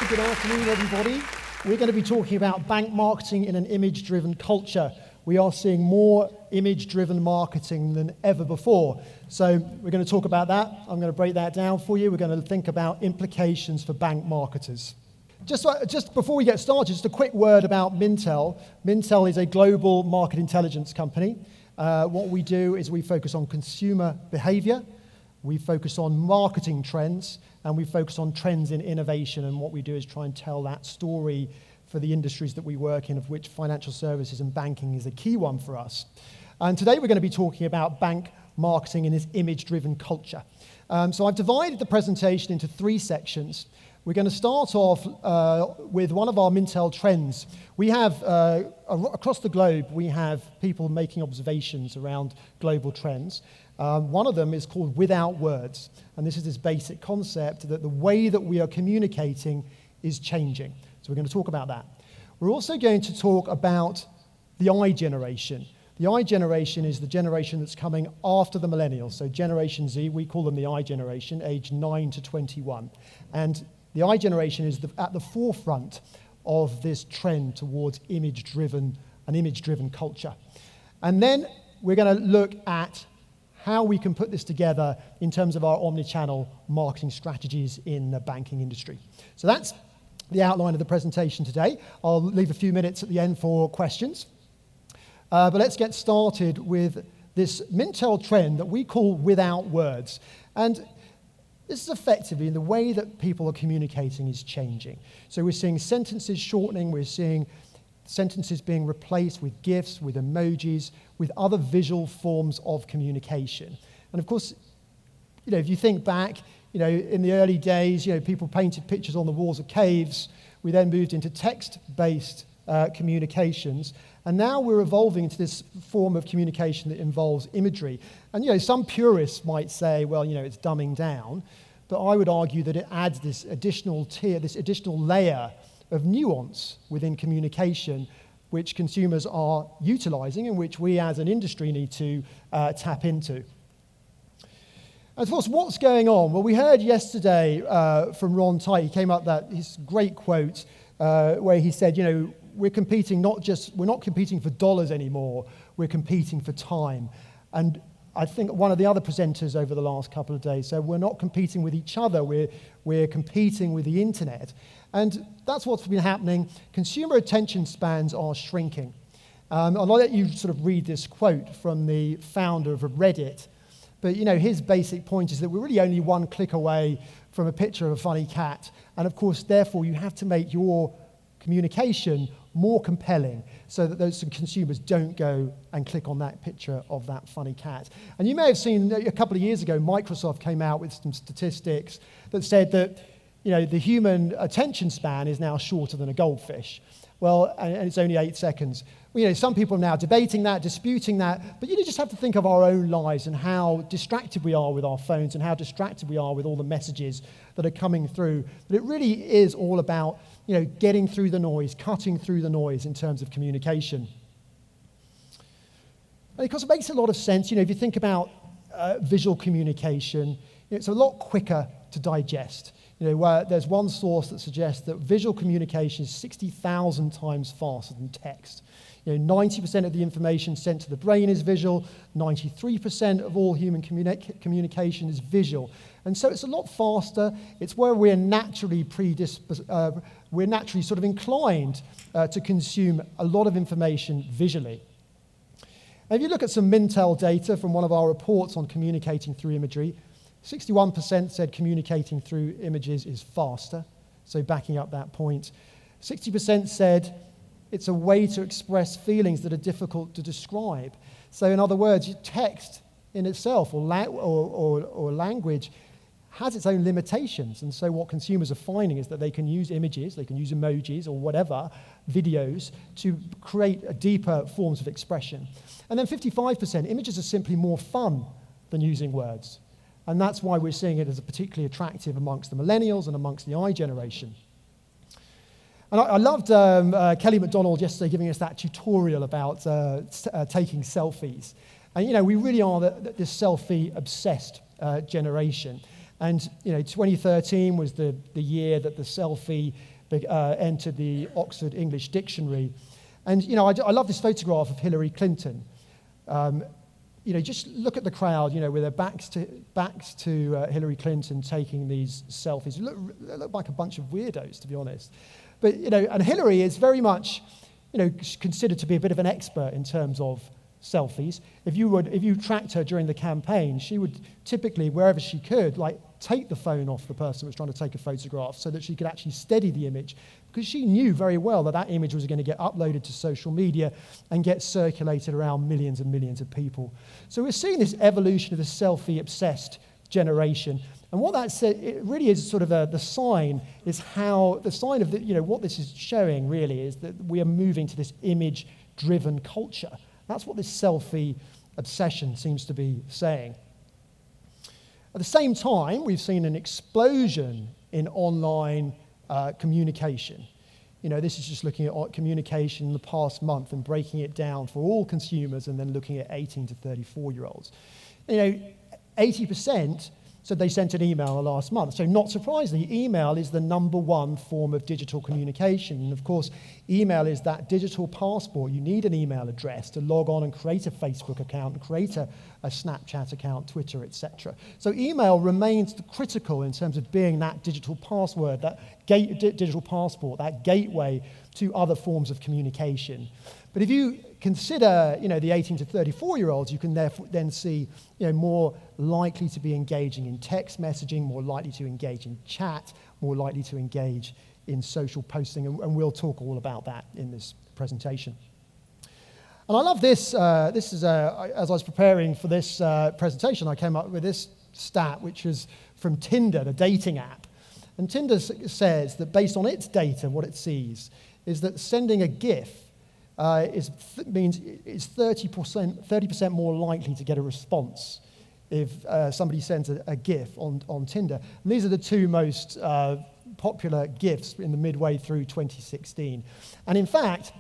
Good afternoon, everybody. We're going to be talking about bank marketing in an image-driven culture. We are seeing more image-driven marketing than ever before. So we're going to talk about that. I'm going to break that down for you. We're going to think about implications for bank marketers. Just before we get started, just a quick word about Mintel. Mintel is a global market intelligence company. What we do is we focus on consumer behavior, we focus on marketing trends, and we focus on trends in innovation. And what we do is try and tell that story for the industries that we work in, of which financial services and banking is a key one for us. And today we're going to be talking about bank marketing in this image-driven culture. So I've divided the presentation into three sections. We're going to start off with one of our Mintel trends. We have, across the globe, we have people making observations around global trends. One of them is called without words. And this is this basic concept that the way that we are communicating is changing. So we're going to talk about that. We're also going to talk about the I generation. The I generation is the generation that's coming after the millennials. So Generation Z, we call them the I generation, aged 9 to 21. And the I generation is at the forefront of this trend towards an image-driven culture. And then we're going to look at how we can put this together in terms of our omnichannel marketing strategies in the banking industry. So that's the outline of the presentation today. I'll leave a few minutes at the end for questions. But let's get started with this Mintel trend that we call without words. And this is effectively the way that people are communicating is changing. So we're seeing sentences shortening, we're seeing sentences being replaced with GIFs, with emojis, with other visual forms of communication. And of course, if you think back, in the early days, people painted pictures on the walls of caves. We then moved into text-based communications. And now we're evolving into this form of communication that involves imagery. And, some purists might say, well, it's dumbing down. But I would argue that it adds this additional tier, this additional layer of nuance within communication, which consumers are utilizing and which we as an industry need to tap into. And of course, what's going on? Well, we heard yesterday from Ron Tighe. He came up with his great quote where he said, we're not competing for dollars anymore, we're competing for time. And I think one of the other presenters over the last couple of days said we're not competing with each other, we're competing with the internet. And that's what's been happening. Consumer attention spans are shrinking. I'll let you sort of read this quote from the founder of Reddit. But his basic point is that we're really only one click away from a picture of a funny cat. And of course, therefore, you have to make your communication more compelling so that those consumers don't go and click on that picture of that funny cat. And you may have seen a couple of years ago, Microsoft came out with some statistics that said that the human attention span is now shorter than a goldfish. Well, and it's only 8 seconds. Well, some people are now debating that, disputing that, but you just have to think of our own lives and how distracted we are with our phones and how distracted we are with all the messages that are coming through. But it really is all about, getting through the noise, cutting through the noise in terms of communication. And because it makes a lot of sense, if you think about visual communication, it's a lot quicker to digest. Where there's one source that suggests that visual communication is 60,000 times faster than text. 90% of the information sent to the brain is visual, 93% of all human communication is visual. And so it's a lot faster. It's where we're naturally sort of inclined to consume a lot of information visually. And if you look at some Mintel data from one of our reports on communicating through imagery, 61% said communicating through images is faster, so backing up that point. 60% said it's a way to express feelings that are difficult to describe. So in other words, text in itself or language has its own limitations. And so what consumers are finding is that they can use images, they can use emojis or whatever, videos, to create deeper forms of expression. And then 55%, images are simply more fun than using words. And that's why we're seeing it as particularly attractive amongst the millennials and amongst the I generation. And I loved Kelly MacDonald yesterday giving us that tutorial about taking selfies. And, we really are this selfie-obsessed generation. And, 2013 was the year that the selfie entered the Oxford English Dictionary. And, I love this photograph of Hillary Clinton. Just look at the crowd, with their backs to Hillary Clinton taking these selfies. They look like a bunch of weirdos, to be honest. But, and Hillary is very much, considered to be a bit of an expert in terms of selfies. If you tracked her during the campaign, she would typically, wherever she could, take the phone off the person who was trying to take a photograph so that she could actually steady the image, because she knew very well that image was going to get uploaded to social media and get circulated around millions and millions of people. So we're seeing this evolution of the selfie-obsessed generation. And what that said, it really is sort of the sign of what this is showing really is that we are moving to this image-driven culture. That's what this selfie obsession seems to be saying. At the same time, we've seen an explosion in online communication. This is just looking at communication in the past month and breaking it down for all consumers and then looking at 18 to 34-year-olds. 80% said they sent an email last month. So not surprisingly, email is the number one form of digital communication. And of course, email is that digital passport. You need an email address to log on and create a Facebook account and create a Snapchat account, Twitter, etc. So email remains critical in terms of being that digital password, digital passport, that gateway to other forms of communication. But if you consider, the 18 to 34-year-olds, you can therefore then see, more likely to be engaging in text messaging, more likely to engage in chat, more likely to engage in social posting, and we'll talk all about that in this presentation. And I love this. This is as I was preparing for this presentation, I came up with this stat, which is from Tinder, the dating app. And Tinder says that based on its data, what it sees is that sending a GIF means it's 30% more likely to get a response if somebody sends a GIF on Tinder. And these are the two most popular GIFs in the midway through 2016. And in fact,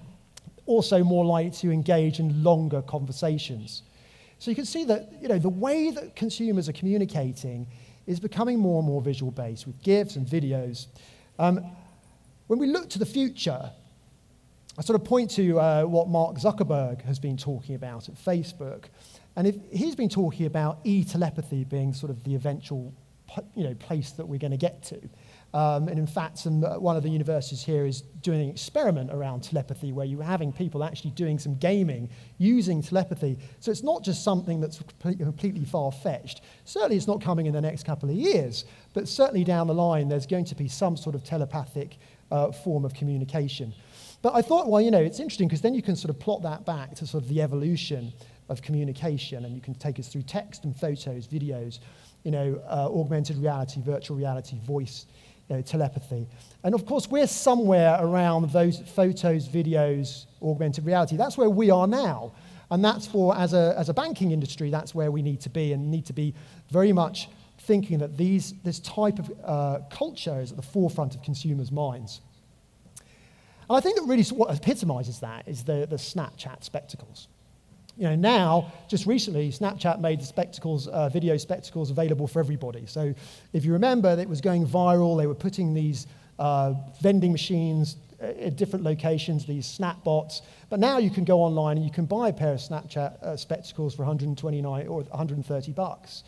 also more likely to engage in longer conversations. So you can see that the way that consumers are communicating is becoming more and more visual based with GIFs and videos. When we look to the future, I sort of point to what Mark Zuckerberg has been talking about at Facebook. And he's been talking about e-telepathy being sort of the eventual place that we're going to get to. And in fact, one of the universities here is doing an experiment around telepathy where you're having people actually doing some gaming using telepathy. So it's not just something that's completely far-fetched. Certainly it's not coming in the next couple of years, but certainly down the line there's going to be some sort of telepathic form of communication. But I thought, it's interesting because then you can sort of plot that back to sort of the evolution of communication, and you can take us through text and photos, videos, augmented reality, virtual reality, voice, telepathy. And of course, we're somewhere around those photos, videos, augmented reality. That's where we are now. And that's as a banking industry, that's where we need to be, and need to be very much thinking that this type of culture is at the forefront of consumers' minds. And I think that really what epitomizes that is the Snapchat spectacles. Now, just recently, Snapchat made the spectacles, video spectacles available for everybody. So if you remember, it was going viral. They were putting these vending machines at different locations, these Snapbots. But now you can go online and you can buy a pair of Snapchat spectacles for $129 or $130.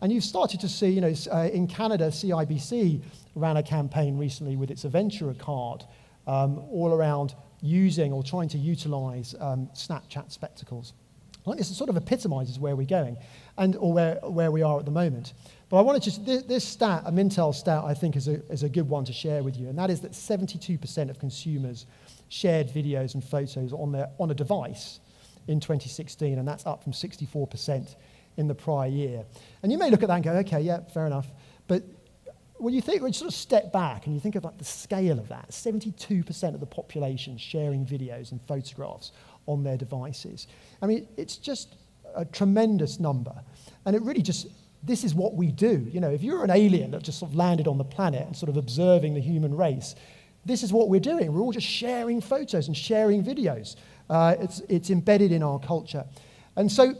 And you've started to see, in Canada, CIBC ran a campaign recently with its Aventura card all around using or trying to utilize Snapchat spectacles. I think this sort of epitomizes where we're going or where we are at the moment. But I wanted to, this stat, a Mintel stat, I think is a good one to share with you, and that is that 72% of consumers shared videos and photos on a device in 2016, and that's up from 64% in the prior year. And you may look at that and go, okay, yeah, fair enough. But when you sort of step back and you think about the scale of that, 72% of the population sharing videos and photographs on their devices. I mean, it's just a tremendous number. And it really this is what we do. If you're an alien that just sort of landed on the planet and sort of observing the human race, this is what we're doing. We're all just sharing photos and sharing videos. It's embedded in our culture. And so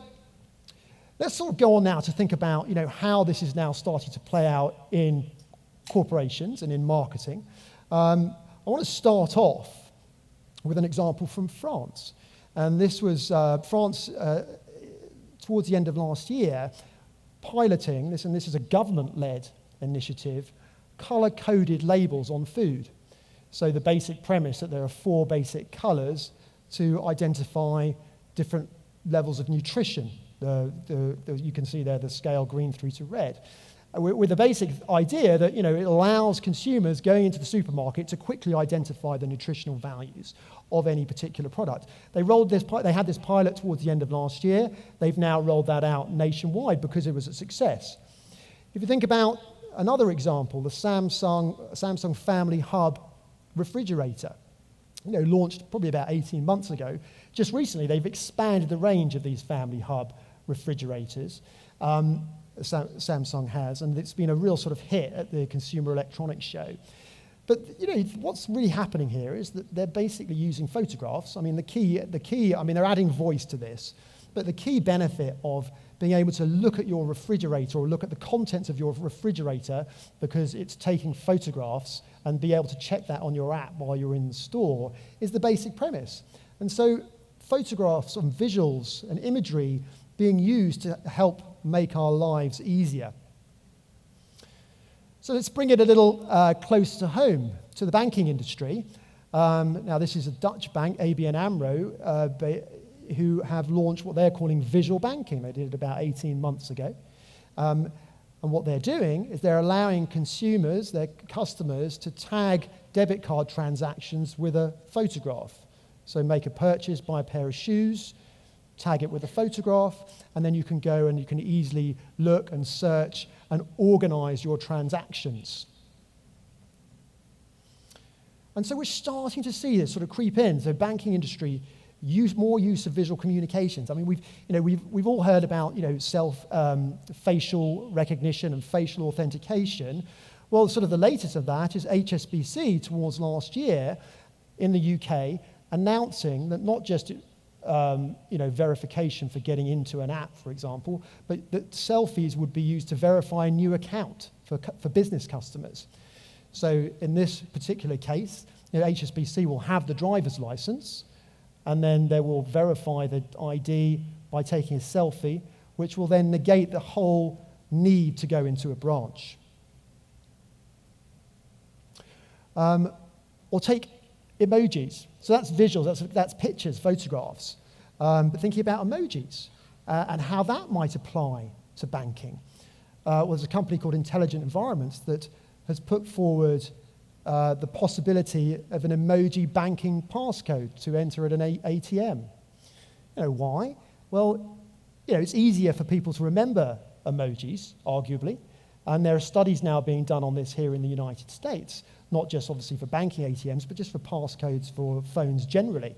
let's sort of go on now to think about, how this is now starting to play out in corporations and in marketing. I want to start off with an example from France. And this was France, towards the end of last year, piloting this, and this is a government-led initiative, color-coded labels on food. So the basic premise that there are 4 basic colors to identify different levels of nutrition. You can see there the scale green through to red. With the basic idea that it allows consumers going into the supermarket to quickly identify the nutritional values of any particular product. They had this pilot towards the end of last year. They've now rolled that out nationwide because it was a success. If you think about another example, the Samsung Family Hub refrigerator, launched probably about 18 months ago. Just recently, they've expanded the range of these Family Hub refrigerators. Samsung has, and it's been a real sort of hit at the Consumer Electronics Show. But what's really happening here is that they're basically using photographs. I mean, the key. They're adding voice to this, but the key benefit of being able to look at your refrigerator or look at the contents of your refrigerator, because it's taking photographs, and be able to check that on your app while you're in the store, is the basic premise. And so photographs and visuals and imagery being used to help make our lives easier. So let's bring it a little close to home, to the banking industry. Now this is a Dutch bank, ABN AMRO, who have launched what they're calling visual banking. They did it about 18 months ago. And what they're doing is they're allowing consumers, their customers, to tag debit card transactions with a photograph. So make a purchase, buy a pair of shoes, tag it with a photograph, and then you can go and you can easily look and search and organize your transactions. And so we're starting to see this sort of creep in. So banking industry more use of visual communications. I mean, we've all heard about facial recognition and facial authentication. Well, sort of the latest of that is HSBC towards last year in the UK announcing that not just verification for getting into an app, for example, but that selfies would be used to verify a new account for business customers. So in this particular case, HSBC will have the driver's license, and then they will verify the ID by taking a selfie, which will then negate the whole need to go into a branch. Or take emojis. So that's visuals, that's pictures, photographs. But thinking about emojis and how that might apply to banking. There's a company called Intelligent Environments that has put forward the possibility of an emoji banking passcode to enter at an ATM. Why? Well, it's easier for people to remember emojis, arguably, and there are studies now being done on this here in the United States, not just obviously for banking ATMs, but just for passcodes for phones generally.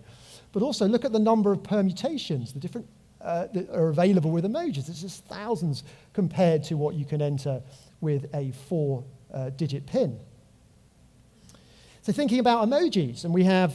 But also look at the number of permutations, the different that are available with emojis. It's just thousands compared to what you can enter with a 4-digit PIN. So thinking about emojis, and we have,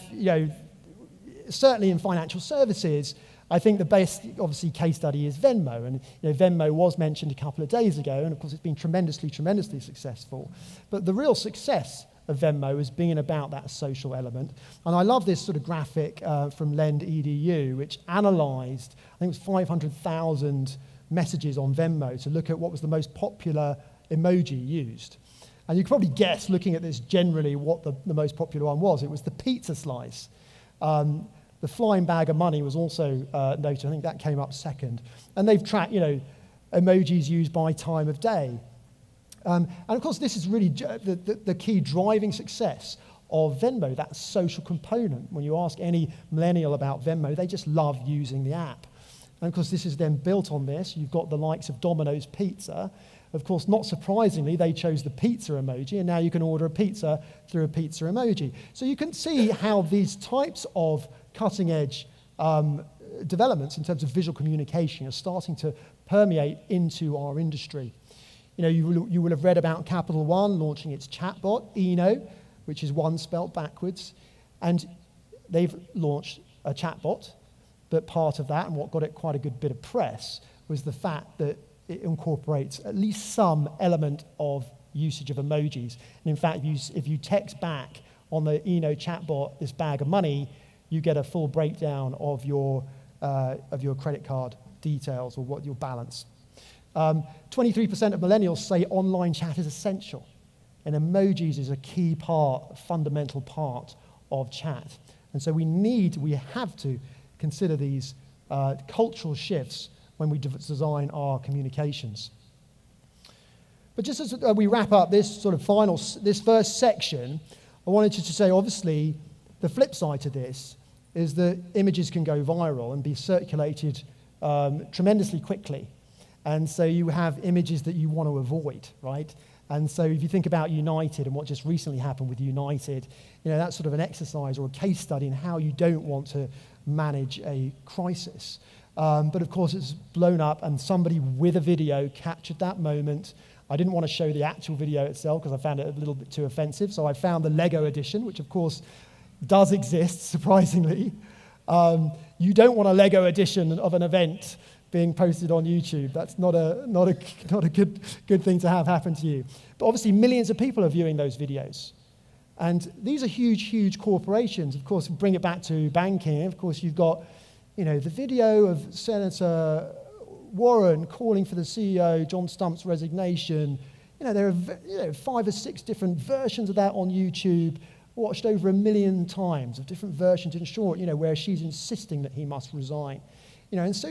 certainly in financial services, I think the best, obviously, case study is Venmo. And Venmo was mentioned a couple of days ago, and of course it's been tremendously, tremendously successful. But the real success of Venmo has been about that social element. And I love this sort of graphic from Lend EDU, which analysed, I think it was 500,000 messages on Venmo to look at what was the most popular emoji used. And you can probably guess, looking at this generally, what the most popular one was. It was the pizza slice. The flying bag of money was also noted. I think that came up second. And they've tracked, emojis used by time of day. And of course, this is really the key driving success of Venmo, that social component. When you ask any millennial about Venmo, they just love using the app. And of course, this is then built on this. You've got the likes of Domino's Pizza. Of course, not surprisingly, they chose the pizza emoji, and now you can order a pizza through a pizza emoji. So you can see how these types of cutting-edge developments in terms of visual communication are starting to permeate into our industry. You will have read about Capital One launching its chatbot, Eno, which is one spelt backwards, and they've launched a chatbot, but part of that, and what got it quite a good bit of press, was the fact that it incorporates at least some element of usage of emojis. And in fact, if you text back on the Eno chatbot, this bag of money, you get a full breakdown of your credit card details or what your balance. 23% of millennials say online chat is essential, and emojis is a key part, a fundamental part of chat. And so we have to consider these cultural shifts when we design our communications. But just as we wrap up this this first section, I wanted to say, obviously, the flip side to this is that images can go viral and be circulated tremendously quickly. And so you have images that you want to avoid, right? And so if you think about United and what just recently happened with United, that's sort of an exercise or a case study in how you don't want to manage a crisis. But of course, it's blown up, and somebody with a video captured that moment. I didn't want to show the actual video itself because I found it a little bit too offensive. So I found the Lego edition, which of course does exist, surprisingly. You don't want a Lego edition of an event being posted on YouTube. That's not a good thing to have happen to you. But obviously, millions of people are viewing those videos. And these are huge corporations. Of course, bring it back to banking. Of course, you've got, the video of Senator Warren calling for the CEO, John Stump's resignation. There are 5 or 6 different versions of that on YouTube, watched over 1 million times of different versions in short, where she's insisting that he must resign. And so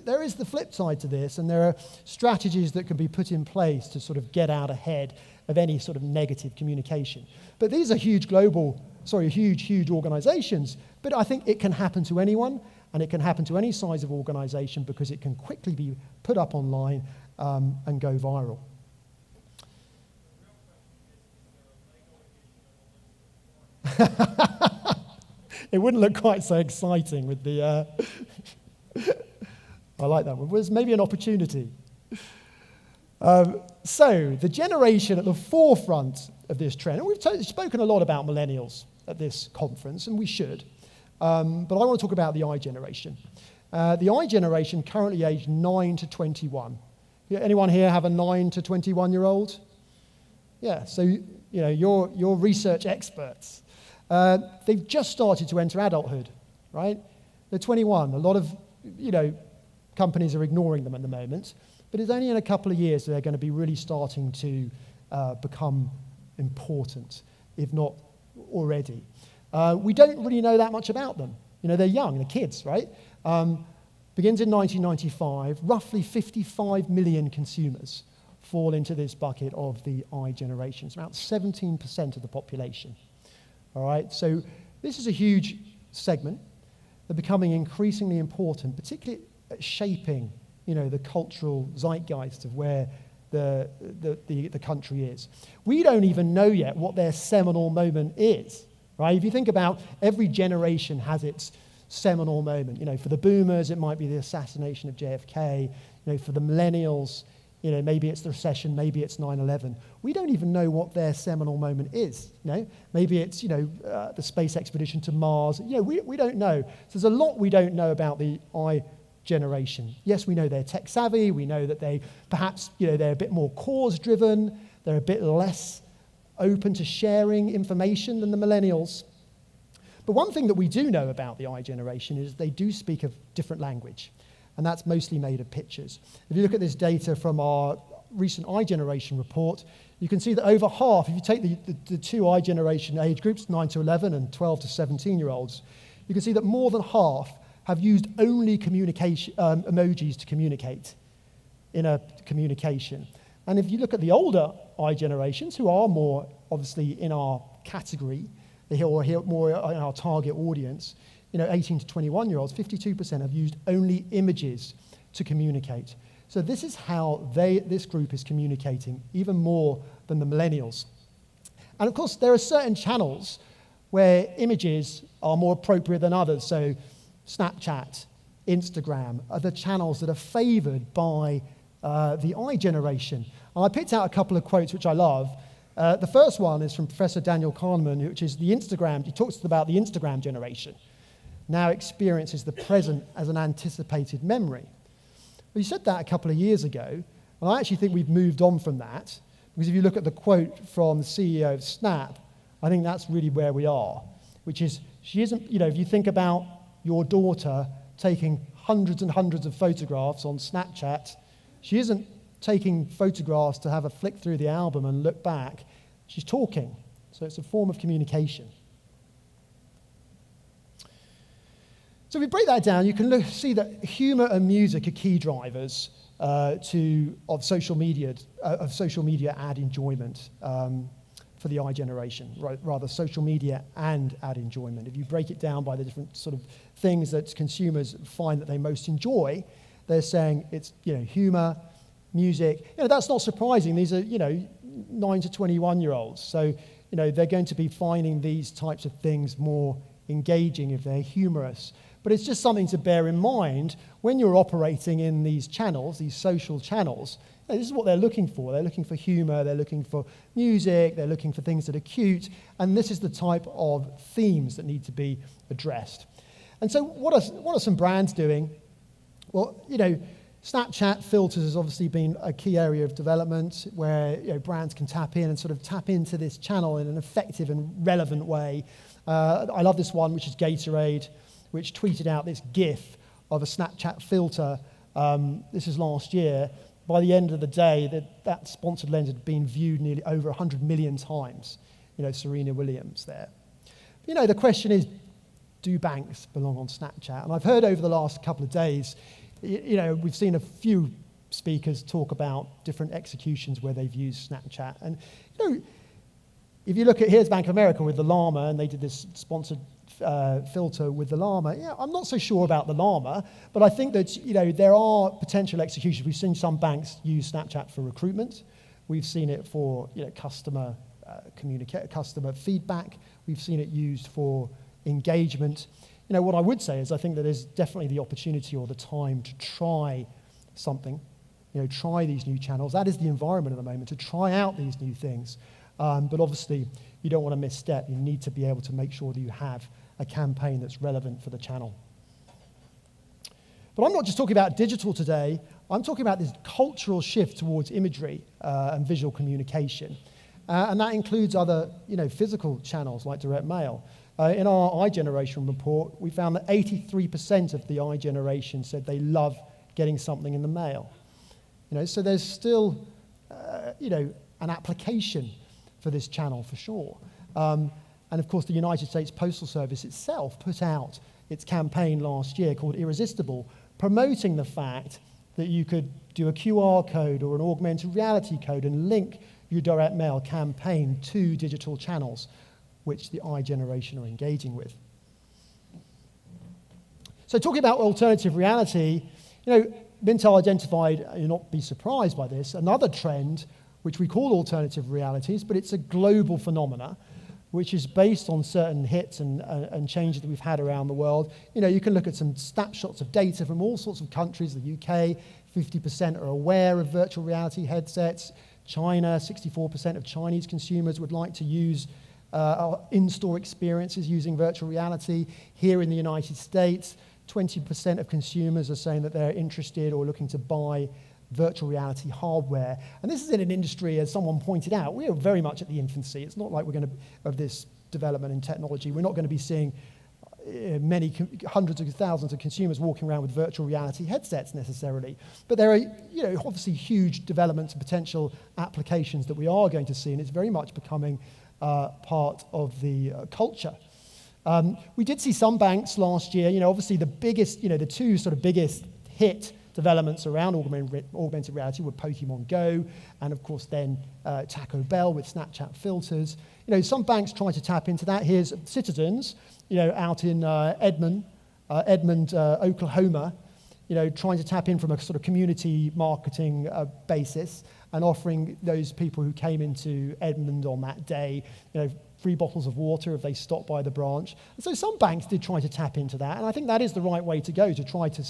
there is the flip side to this, and there are strategies that can be put in place to sort of get out ahead of any sort of negative communication. But these are huge organizations, but I think it can happen to anyone, and it can happen to any size of organization because it can quickly be put up online and go viral. It wouldn't look quite so exciting with the... I like that one. There's maybe an opportunity. So the generation at the forefront of this trend, and we've spoken a lot about millennials at this conference, and we should, but I want to talk about the I generation. The I generation currently aged 9 to 21. Anyone here have a 9 to 21-year-old? Yeah, so you're research experts. They've just started to enter adulthood, right? They're 21. A lot of companies are ignoring them at the moment, but it's only in a couple of years that they're going to be really starting to become important, if not already. We don't really know that much about them. They're young, they're kids, right? Begins in 1995. Roughly 55 million consumers fall into this bucket of the I generation. It's about 17% of the population. All right, so this is a huge segment. They're becoming increasingly important, particularly at shaping, the cultural zeitgeist of where the country is. We don't even know yet what their seminal moment is, right? If you think about every generation has its seminal moment. For the boomers, it might be the assassination of JFK. For the millennials, maybe it's the recession, maybe it's 9/11. We don't even know what their seminal moment is. Maybe it's the space expedition to Mars. We don't know. So there's a lot we don't know about the I generation. Yes, we know they're tech savvy. We know that they perhaps they're a bit more cause driven. They're a bit less open to sharing information than the millennials. But one thing that we do know about the I generation is they do speak a different language. And that's mostly made of pictures. If you look at this data from our recent I generation report, you can see that over half, if you take the 2 I generation age groups, 9 to 11 and 12 to 17-year-olds, you can see that more than half have used only emojis to communicate in a communication. And if you look at the older I generations, who are more obviously in our category, or more in our target audience, 18 to 21-year-olds, 52% have used only images to communicate. So this is how this group is communicating, even more than the millennials. And of course, there are certain channels where images are more appropriate than others. So Snapchat, Instagram are the channels that are favored by the I generation. And I picked out a couple of quotes which I love. The first one is from Professor Daniel Kahneman, which is he talks about the Instagram generation. Now experiences the present as an anticipated memory. Well, he said that a couple of years ago, and I actually think we've moved on from that, because if you look at the quote from the CEO of Snap, I think that's really where we are, which is she isn't, if you think about your daughter taking hundreds and hundreds of photographs on Snapchat, she isn't taking photographs to have a flick through the album and look back. She's talking. So it's a form of communication. So if we break that down, you can see that humour and music are key drivers of social media ad enjoyment for the iGeneration, rather social media and ad enjoyment. If you break it down by the different sort of things that consumers find that they most enjoy, they're saying it's humour, music. That's not surprising. These are 9 to 21-year-olds, so they're going to be finding these types of things more engaging if they're humorous. But it's just something to bear in mind when you're operating in these channels, these social channels. This is what they're looking for. They're looking for humor, they're looking for music, they're looking for things that are cute, and this is the type of themes that need to be addressed. And so what are some brands doing? Well, Snapchat filters has obviously been a key area of development where brands can tap in and sort of tap into this channel in an effective and relevant way. I love this one, which is Gatorade, which tweeted out this GIF of a Snapchat filter. This is last year. By the end of the day, that sponsored lens had been viewed nearly over 100 million times. Serena Williams there. The question is, do banks belong on Snapchat? And I've heard over the last couple of days, we've seen a few speakers talk about different executions where they've used Snapchat. And, if you look at, here's Bank of America with the llama, and they did this sponsored filter with the llama. I'm not so sure about the llama, but I think that, there are potential executions. We've seen some banks use Snapchat for recruitment. We've seen it for, customer feedback. We've seen it used for engagement. What I would say is I think that there's definitely the opportunity or the time to try something, try these new channels. That is the environment at the moment, to try out these new things. But obviously, you don't want to misstep. You need to be able to make sure that you have a campaign that's relevant for the channel. But I'm not just talking about digital today. I'm talking about this cultural shift towards imagery and visual communication. And that includes other, physical channels like direct mail. In our iGeneration report, we found that 83% of the iGeneration said they love getting something in the mail. So there's still, an application for this channel for sure. And of course, the United States Postal Service itself put out its campaign last year called Irresistible, promoting the fact that you could do a QR code or an augmented reality code and link your direct mail campaign to digital channels, which the iGeneration are engaging with. So talking about alternative reality, Mintel identified, you'll not be surprised by this, another trend which we call alternative realities, but it's a global phenomena, which is based on certain hits and changes that we've had around the world. You can look at some snapshots of data from all sorts of countries. The UK, 50% are aware of virtual reality headsets. China, 64% of Chinese consumers would like to use in-store experiences using virtual reality. Here in the United States, 20% of consumers are saying that they're interested or looking to buy virtual reality hardware. And this is in an industry, as someone pointed out, we are very much at the infancy. It's not like we're going to, of this development in technology, we're not going to be seeing hundreds of thousands of consumers walking around with virtual reality headsets necessarily. But there are, obviously huge developments and potential applications that we are going to see, and it's very much becoming part of the culture. We did see some banks last year, obviously the biggest, the two sort of biggest hit developments around augmented reality were Pokemon Go, and of course then Taco Bell with Snapchat filters. Some banks try to tap into that. Here's Citizens, out in Edmond, Oklahoma, trying to tap in from a sort of community marketing basis and offering those people who came into Edmond on that day, free bottles of water if they stopped by the branch. And so some banks did try to tap into that, and I think that is the right way to go, to try to,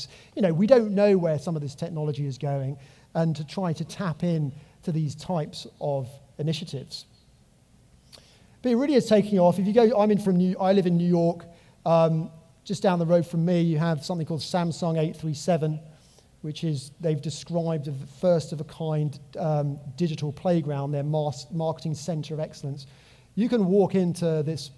we don't know where some of this technology is going, and to try to tap in to these types of initiatives. But it really is taking off. If you go, I live in New York. Just down the road from me, you have something called Samsung 837, which is, they've described as the first of a kind digital playground, their marketing center of excellence. You can walk into this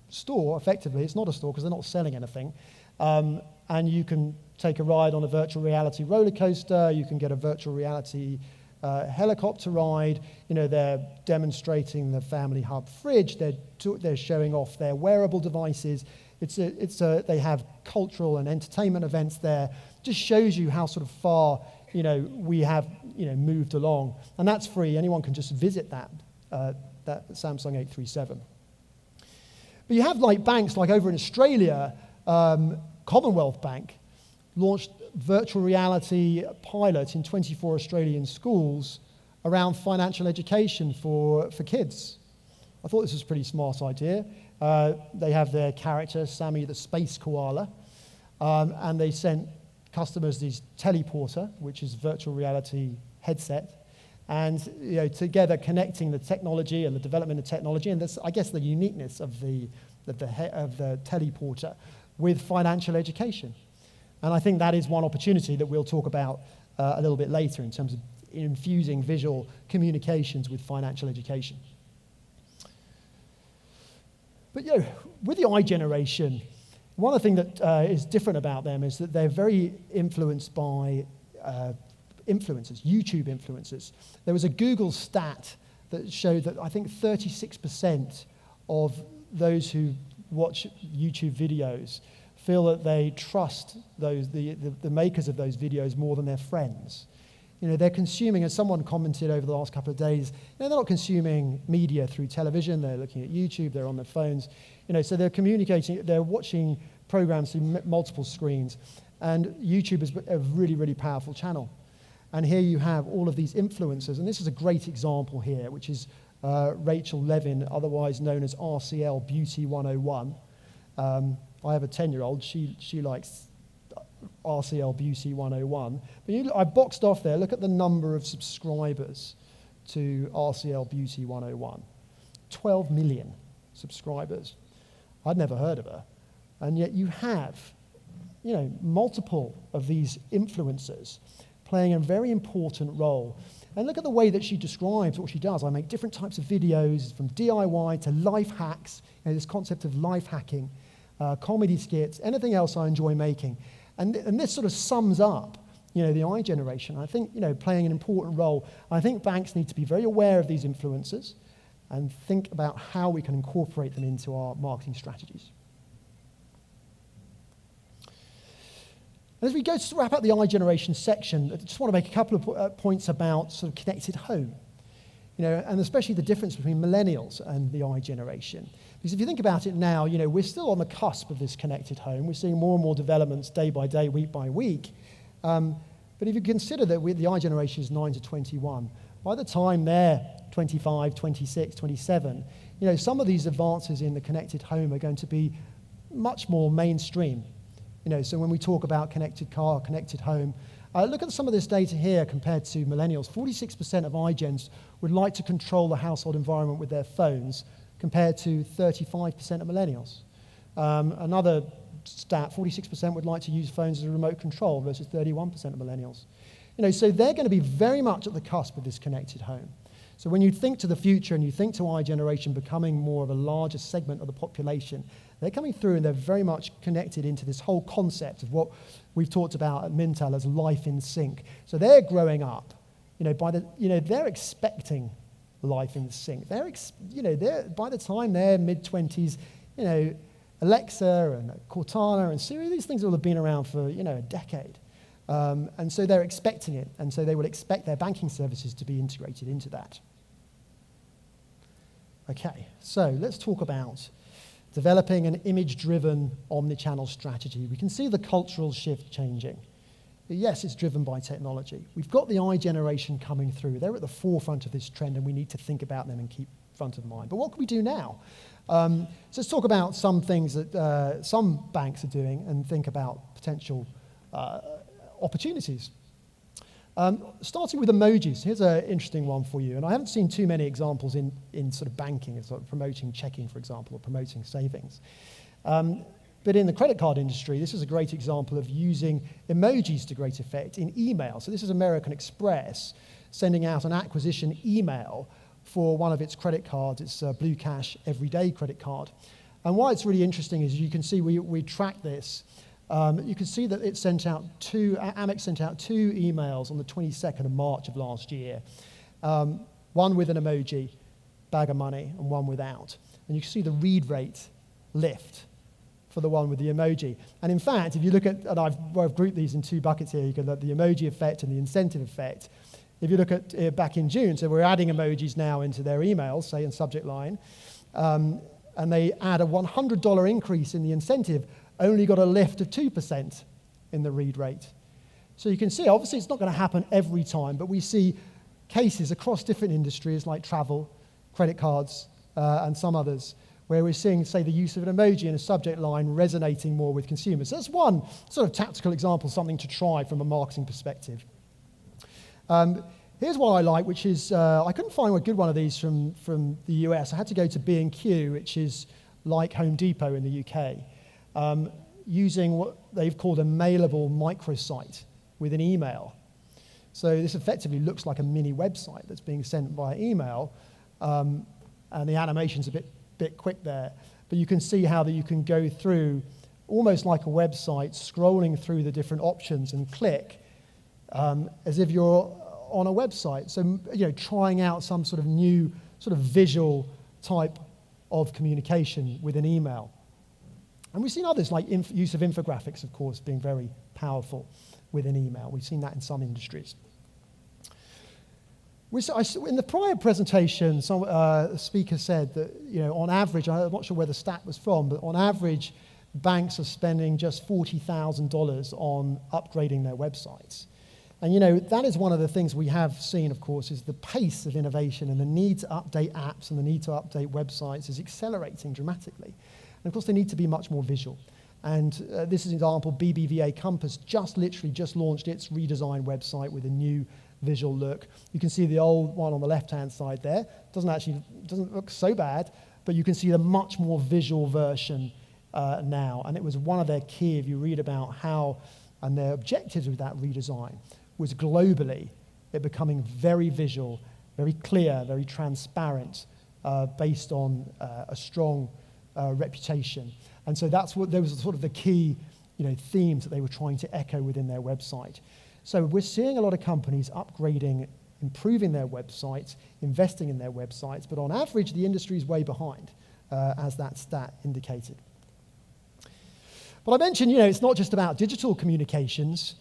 store, effectively, it's not a store because they're not selling anything, and you can take a ride on a virtual reality roller coaster, you can get a virtual reality helicopter ride, they're demonstrating the Family Hub fridge, they're showing off their wearable devices, they have cultural and entertainment events there, just shows you how sort of far, we have, moved along, and that's free, anyone can just visit that Samsung 837. But you have banks like over in Australia, Commonwealth Bank launched virtual reality pilot in 24 Australian schools around financial education for kids. I thought this was a pretty smart idea. They have their character, Sammy the space koala, and they sent customers this teleporter, which is virtual reality headset, and together connecting the technology and the development of technology, and this, I guess, the uniqueness of the teleporter with financial education. And I think that is one opportunity that we'll talk about a little bit later in terms of infusing visual communications with financial education. But with the iGeneration, one of the things that is different about them is that they're very influenced by influencers, YouTube influencers. There was a Google stat that showed that I think 36% of those who watch YouTube videos feel that they trust the makers of those videos more than their friends. They're consuming, as someone commented over the last couple of days, they're not consuming media through television, they're looking at YouTube, they're on their phones, so they're communicating, they're watching programs through multiple screens, and YouTube is a really, really powerful channel. And here you have all of these influencers, and this is a great example here, which is Rachel Levin, otherwise known as RCL Beauty 101. I have a 10-year-old, she likes RCL Beauty 101. But I boxed off there, look at the number of subscribers to RCL Beauty 101. 12 million subscribers. I'd never heard of her. And yet you have, multiple of these influencers playing a very important role. And look at the way that she describes what she does. I make different types of videos, from DIY to life hacks, this concept of life hacking, comedy skits, anything else I enjoy making. And this sort of sums up, the iGeneration. I think, playing an important role. I think banks need to be very aware of these influencers and think about how we can incorporate them into our marketing strategies. As we go to wrap up the iGeneration section, I just want to make a couple of points about sort of connected home, and especially the difference between millennials and the iGeneration. Because if you think about it now, we're still on the cusp of this connected home. We're seeing more and more developments day by day, week by week. But if you consider that the iGeneration is 9 to 21, by the time they're 25, 26, 27, some of these advances in the connected home are going to be much more mainstream. So when we talk about connected car, connected home, look at some of this data here compared to millennials. 46% of iGens would like to control the household environment with their phones, compared to 35% of millennials. Another stat, 46% would like to use phones as a remote control versus 31% of millennials. So they're going to be very much at the cusp of this connected home. So when you think to the future and you think to iGeneration becoming more of a larger segment of the population, they're coming through and they're very much connected into this whole concept of what we've talked about at Mintel as life in sync. So they're growing up, they're expecting life in sync. They're by the time they're mid-20s, Alexa and Cortana and Siri, these things will have been around for, a decade. And so they're expecting it, and so they will expect their banking services to be integrated into that. Okay, so let's talk about developing an image-driven omnichannel strategy. We can see the cultural shift changing. Yes, it's driven by technology. We've got the iGeneration coming through. They're at the forefront of this trend, and we need to think about them and keep front of mind. But what can we do now? So let's talk about some things that some banks are doing and think about potential opportunities. Starting with emojis, here's an interesting one for you. And I haven't seen too many examples in sort of banking, sort of promoting checking, for example, or promoting savings. But in the credit card industry, this is a great example of using emojis to great effect in email. So this is American Express sending out an acquisition email for one of its credit cards. It's a Blue Cash Everyday credit card. And why it's really interesting is you can see we track this. You can see that it sent out Amex sent out 2 emails on the 22nd of March of last year. One with an emoji, bag of money, and one without. And you can see the read rate lift for the one with the emoji. And in fact, if you look at, and I've grouped these in 2 buckets here, you can look at the emoji effect and the incentive effect. If you look at back in June, so we're adding emojis now into their emails, say in subject line, and they add a $100 increase in the incentive, only got a lift of 2% in the read rate. So you can see, obviously it's not going to happen every time, but we see cases across different industries like travel, credit cards, and some others, where we're seeing, say, the use of an emoji in a subject line resonating more with consumers. So that's one sort of tactical example, something to try from a marketing perspective. Here's one I like, which is, I couldn't find a good one of these from the US. I had to go to B&Q, which is like Home Depot in the UK, using what they've called a mailable microsite with an email. So this effectively looks like a mini website that's being sent via email, and the animation's a bit quick there. But you can see how that you can go through, almost like a website, scrolling through the different options and click, as if you're on a website. So, trying out some sort of new sort of visual type of communication with an email. And we've seen others, like use of infographics, of course, being very powerful with an email. We've seen that in some industries. In the prior presentation, some speaker said that, on average, I'm not sure where the stat was from, but on average, banks are spending just $40,000 on upgrading their websites. And, that is one of the things we have seen, of course, is the pace of innovation and the need to update apps and the need to update websites is accelerating dramatically. And, of course, they need to be much more visual. And this is an example, BBVA Compass literally just launched its redesigned website with a new visual look. You can see the old one on the left-hand side there. Doesn't look so bad, but you can see the much more visual version now. And it was one of their key, if you read about how, and their objectives with that redesign, was globally it becoming very visual, very clear, very transparent, based on a strong reputation. And so those were sort of the key themes that they were trying to echo within their website. So we're seeing a lot of companies upgrading, improving their websites, investing in their websites, but on average, the industry is way behind, as that stat indicated. But I mentioned, it's not just about digital communications.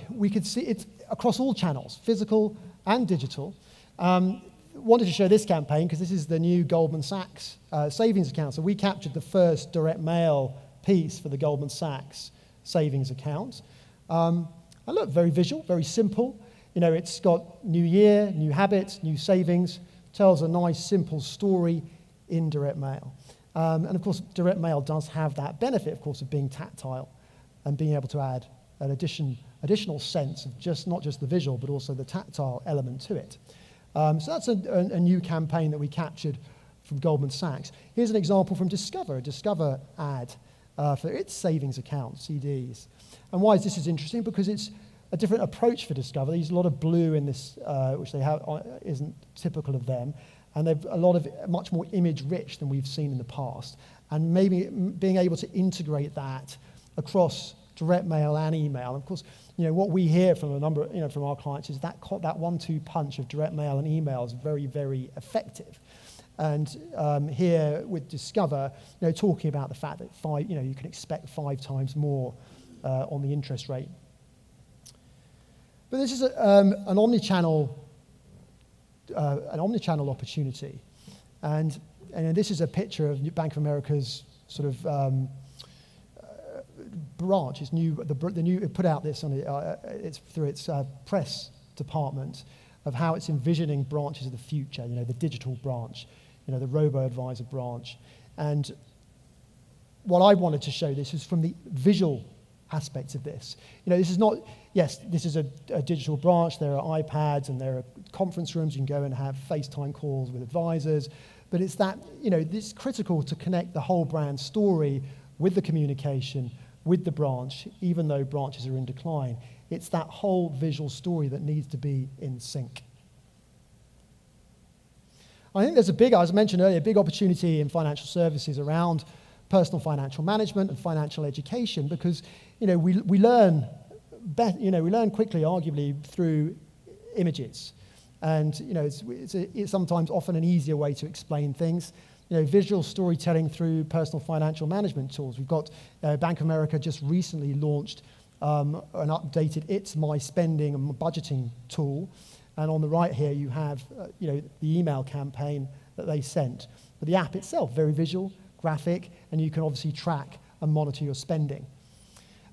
We could see it across all channels, physical and digital. Wanted to show this campaign because this is the new Goldman Sachs savings account. So we captured the first direct mail piece for the Goldman Sachs savings account. And look, very visual, very simple. It's got new year, new habits, new savings, tells a nice, simple story in direct mail. And of course, direct mail does have that benefit, of course, of being tactile and being able to add an additional sense of not just the visual, but also the tactile element to it. So that's a new campaign that we captured from Goldman Sachs. Here's an example from Discover, a Discover ad for its savings account, CDs. And why is this interesting? Because it's a different approach for Discover. They use a lot of blue in this, which they have isn't typical of them. And they've a lot of much more image-rich than we've seen in the past. And maybe being able to integrate that across direct mail and email. And of course, what we hear from a number, from our clients is that 1-2 punch of direct mail and email is very, very effective. And here with Discover, talking about the fact that you can expect 5 times more on the interest rate. But this is an omnichannel opportunity, and this is a picture of Bank of America's sort of branch. It's new. The new it put out this on it's through its press department of how it's envisioning branches of the future. The digital branch, the robo-advisor branch, and what I wanted to show this is from the visual aspects of this. This is not, yes, this is a digital branch, there are iPads and there are conference rooms, you can go and have FaceTime calls with advisors, but it's that, it's critical to connect the whole brand story with the communication, with the branch, even though branches are in decline. It's that whole visual story that needs to be in sync. I think there's a big, as I mentioned earlier, big opportunity in financial services around personal financial management and financial education, because we learn we learn quickly, arguably, through images, and it's sometimes often an easier way to explain things. Visual storytelling through personal financial management tools. We've got Bank of America just recently launched an updated It's My Spending and budgeting tool, and on the right here you have the email campaign that they sent. But the app itself, very visual, graphic, and you can obviously track and monitor your spending.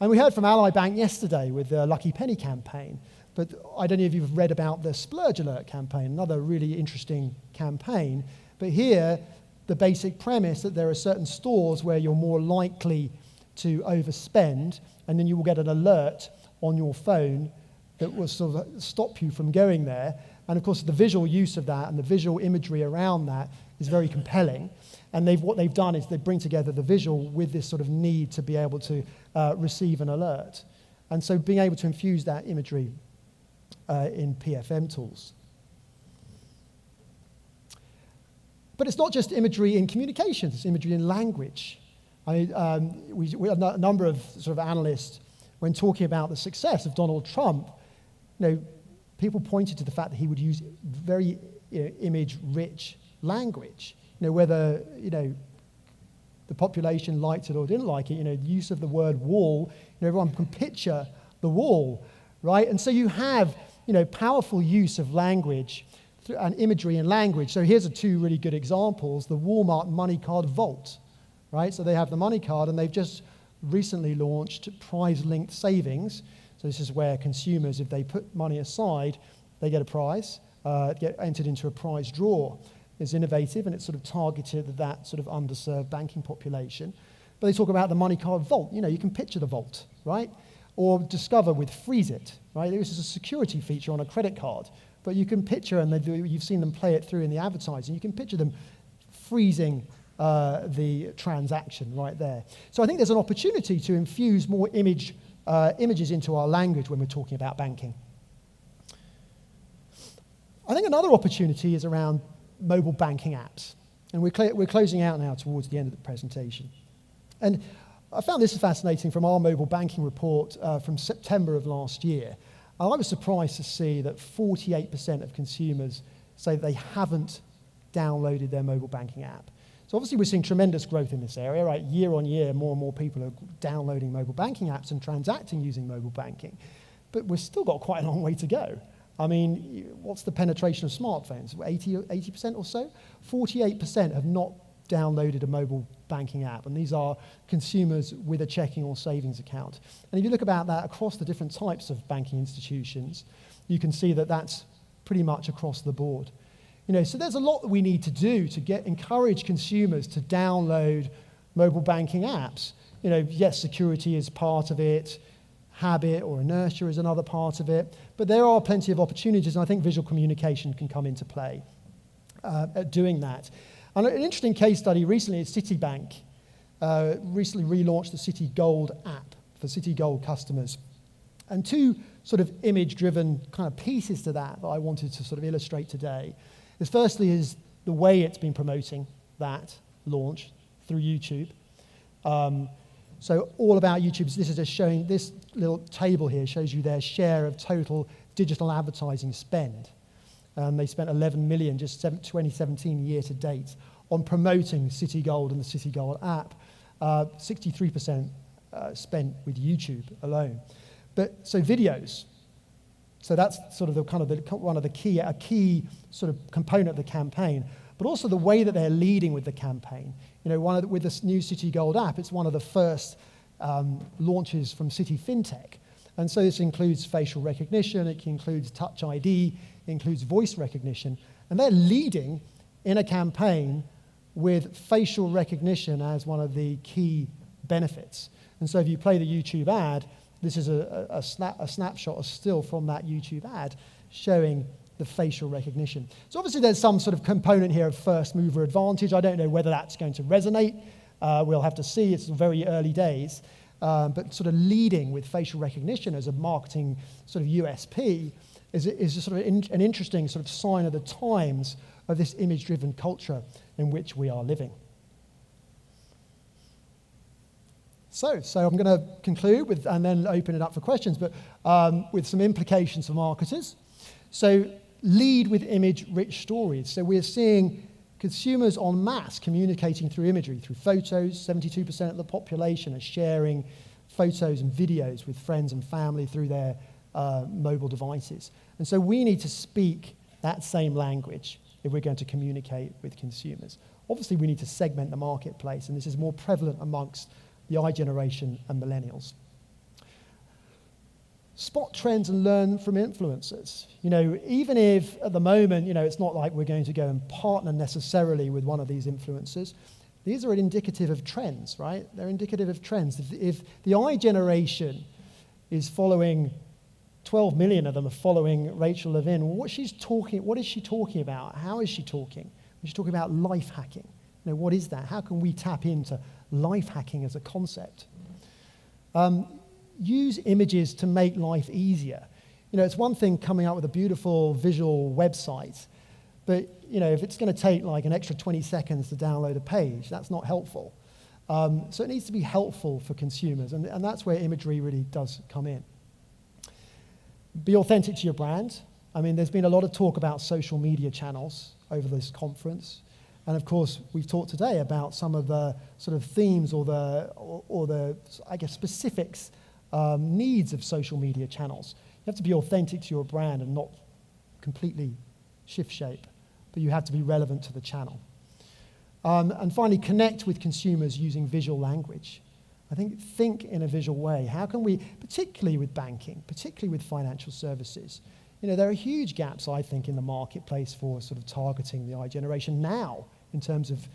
And we heard from Ally Bank yesterday with the Lucky Penny campaign, but I don't know if you've read about the Splurge Alert campaign, another really interesting campaign. But here, the basic premise that there are certain stores where you're more likely to overspend, and then you will get an alert on your phone that will sort of stop you from going there. And of course, the visual use of that and the visual imagery around that is very compelling. And what they've done is they bring together the visual with this sort of need to be able to receive an alert. And so being able to infuse that imagery in PFM tools. But it's not just imagery in communications, it's imagery in language. We have a number of sort of analysts, when talking about the success of Donald Trump, people pointed to the fact that he would use very image-rich language. Whether the population liked it or didn't like it, the use of the word wall, everyone can picture the wall, right? And so you have, powerful use of language and imagery in language. So here's two really good examples. The Walmart money card vault, right? So they have the money card, and they've just recently launched prize-linked savings. So this is where consumers, if they put money aside, they get a prize, get entered into a prize draw. It's innovative, and it's sort of targeted at that sort of underserved banking population. But they talk about the money card vault. You can picture the vault, right? Or Discover with Freeze It, right? This is a security feature on a credit card. But you can picture, and you've seen them play it through in the advertising, you can picture them freezing the transaction right there. So I think there's an opportunity to infuse more images into our language when we're talking about banking. I think another opportunity is around mobile banking apps. And we're closing out now towards the end of the presentation. And I found this fascinating from our mobile banking report from September of last year. And I was surprised to see that 48% of consumers say they haven't downloaded their mobile banking app. So obviously we're seeing tremendous growth in this area, right? Year on year, more and more people are downloading mobile banking apps and transacting using mobile banking. But we've still got quite a long way to go. I mean, what's the penetration of smartphones? 80% or so? 48% have not downloaded a mobile banking app, and these are consumers with a checking or savings account. And if you look about that across the different types of banking institutions, you can see that that's pretty much across the board. So there's a lot that we need to do to encourage consumers to download mobile banking apps. Yes, security is part of it, habit or inertia is another part of it, but there are plenty of opportunities, and I think visual communication can come into play at doing that. And an interesting case study recently is Citibank recently relaunched the Citi Gold app for Citi Gold customers. And two sort of image-driven kind of pieces to that I wanted to sort of illustrate today is firstly is the way it's been promoting that launch through YouTube. So all about YouTube. This is just showing, this little table here shows you their share of total digital advertising spend. They spent 11 million just 2017 year to date on promoting Citi Gold and the Citi Gold app. 63% spent with YouTube alone. But so videos. So that's sort of one of the key sort of component of the campaign. But also the way that they're leading with the campaign. With this new Citi Gold app, it's one of the first launches from Citi FinTech. And so this includes facial recognition, it includes Touch ID, it includes voice recognition. And they're leading in a campaign with facial recognition as one of the key benefits. And so if you play the YouTube ad, this is a snapshot, a still from that YouTube ad showing the facial recognition. So obviously there's some sort of component here of first mover advantage. I don't know whether that's going to resonate. We'll have to see. It's very early days. But sort of leading with facial recognition as a marketing sort of USP is a sort of an interesting sort of sign of the times of this image-driven culture in which we are living. So I'm going to conclude with, and then open it up for questions, but with some implications for marketers. So lead with image-rich stories. So we're seeing consumers en masse communicating through imagery, through photos. 72% of the population are sharing photos and videos with friends and family through their mobile devices. And so we need to speak that same language if we're going to communicate with consumers. Obviously, we need to segment the marketplace, and this is more prevalent amongst the I generation and millennials. Spot trends and learn from influencers. Even if at the moment, it's not like we're going to go and partner necessarily with one of these influencers, these are indicative of trends, right? They're indicative of trends. If the I generation is following, 12 million of them are following Rachel Levin, what is she talking about? How is she talking? She's talking about life hacking. What is that? How can we tap into life hacking as a concept? Use images to make life easier. It's one thing coming up with a beautiful visual website, but if it's going to take like an extra 20 seconds to download a page, that's not helpful. So it needs to be helpful for consumers, and that's where imagery really does come in. Be authentic to your brand. There's been a lot of talk about social media channels over this conference. And of course, we've talked today about some of the sort of themes or the I guess, specifics, needs of social media channels. You have to be authentic to your brand and not completely shift shape, but you have to be relevant to the channel. And finally, connect with consumers using visual language. Think in a visual way. How can we, particularly with banking, particularly with financial services, there are huge gaps, I think, in the marketplace for sort of targeting the I generation now in terms of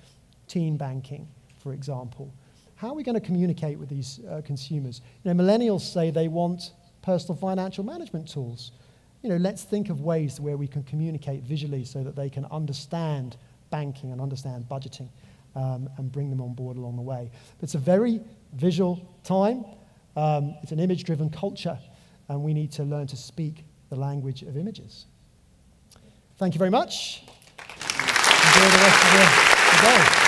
teen banking, for example. How are we going to communicate with these consumers? Millennials say they want personal financial management tools. Let's think of ways where we can communicate visually so that they can understand banking and understand budgeting and bring them on board along the way. It's a very visual time. It's an image-driven culture, and we need to learn to speak the language of images. Thank you very much. Enjoy the rest of the day.